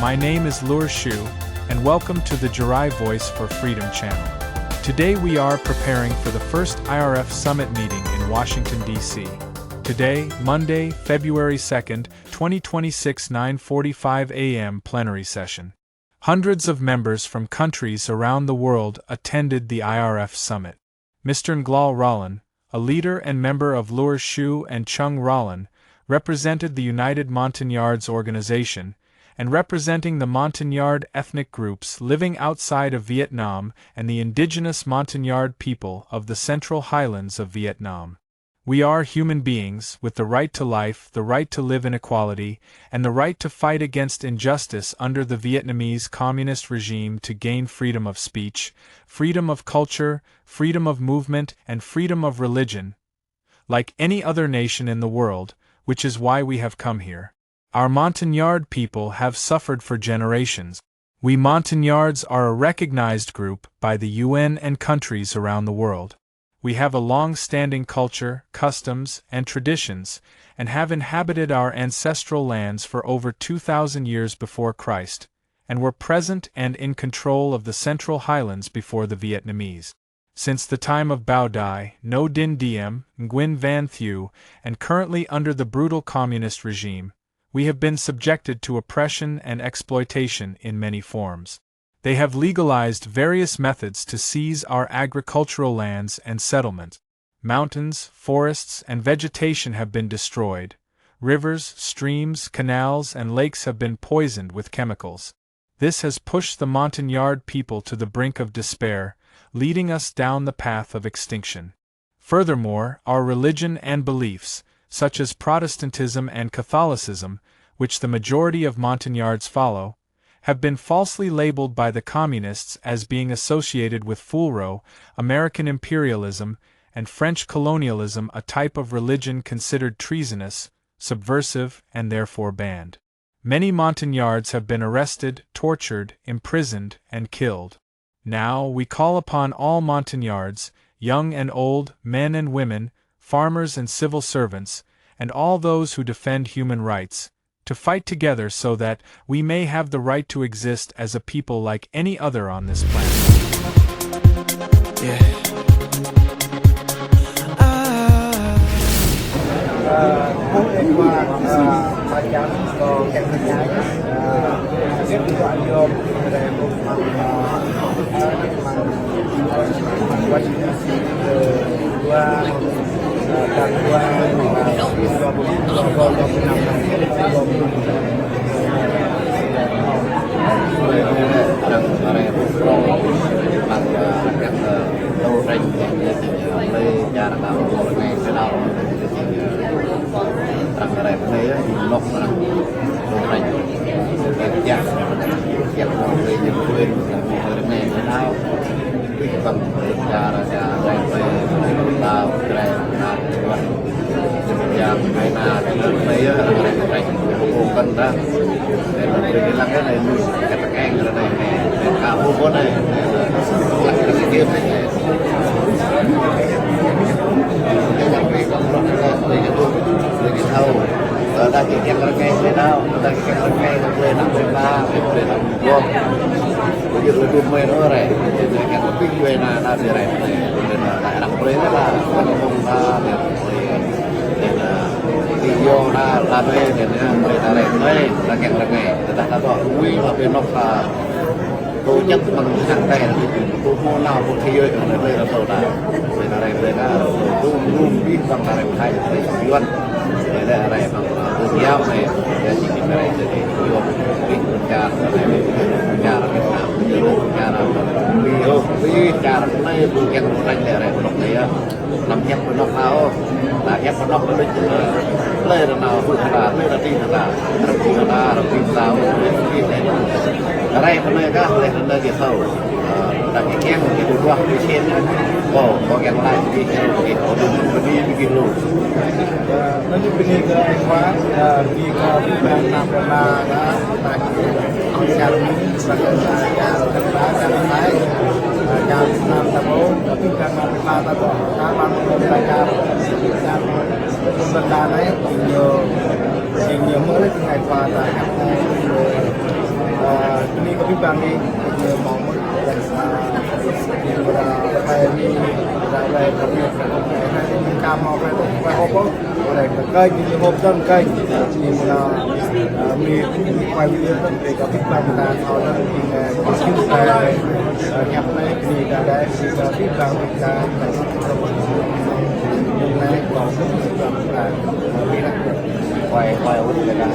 My name is Truh, and welcome to the Jirai Voice for Freedom channel. Today we are preparing for the first IRF Summit meeting in Washington, D.C. Today, Monday, February 2nd, 2026, 9:45 a.m. plenary session. Hundreds of members from countries around the world attended the IRF Summit. Mr. Nglol Rahlan, a leader and member of Truh and Chung Rahlan, represented the United Montagnards Organization, and representing the Montagnard ethnic groups living outside of Vietnam and the indigenous Montagnard people of the Central Highlands of Vietnam. We are human beings with the right to life, the right to live in equality, and the right to fight against injustice under the Vietnamese communist regime to gain freedom of speech, freedom of culture, freedom of movement, and freedom of religion, like any other nation in the world, which is why we have come here. Our Montagnard people have suffered for generations. We Montagnards are a recognized group by the UN and countries around the world. We have a long-standing culture, customs, and traditions, and have inhabited our ancestral lands for over 2,000 years before Christ, and were present and in control of the Central Highlands before the Vietnamese. Since the time of Bao Dai, No Dinh Diem, Nguyen Van Thieu, and currently under the brutal communist regime, we have been subjected to oppression and exploitation in many forms. They have legalized various methods to seize our agricultural lands and settlements. Mountains, forests, and vegetation have been destroyed. Rivers, streams, canals, and lakes have been poisoned with chemicals. This has pushed the Montagnard people to the brink of despair, leading us down the path of extinction. Furthermore, our religion and beliefs, such as Protestantism and Catholicism, which the majority of Montagnards follow, have been falsely labeled by the communists as being associated with Fulro, American imperialism, and French colonialism, a type of religion considered treasonous, subversive, and therefore banned. Many Montagnards have been arrested, tortured, imprisoned, and killed. Now we call upon all Montagnards, young and old, men and women, farmers and civil servants, and all those who defend human rights, to fight together so that we may have the right to exist as a people like any other on this planet. Tôi nhất bằng hàng tay là tôi mua nào một thế giới còn đây là tôi đã đây là đây là luôn biết rằng là đây hay là đây là đây là đây bằng tôi giao này để chỉ biết đây để yêu biết cha là đây cha là Việt Nam cha là vì cha là đây tôi nhận một anh là đây một này làm nhạc của nó nào là nhạc của nó có lịch lên là nào cũng là lên là tin là tin sao ở đây hôm nay các đây là nơi địa thầu là cái kén của cái đường qua cái trên có cái lại cái có đường đi luôn nó như bên cái anh khóa vì có bên làm là tại ông cha mình là cha Thái cha Việt Nam ta bố tapi karena kita tahu kapan mereka benda đấy nhiều mới cái ngày qua tại bằng đi mong muốn phải đi lại về công việc hay đi cam hoặc phải hộp bốc để cây như hộp dân cây thì là mình quay video để có cái bài là họ đang thì có cái nhập này thì đã để biết rằng là hôm nay còn rất nhiều là đi lại quay quay ở đây là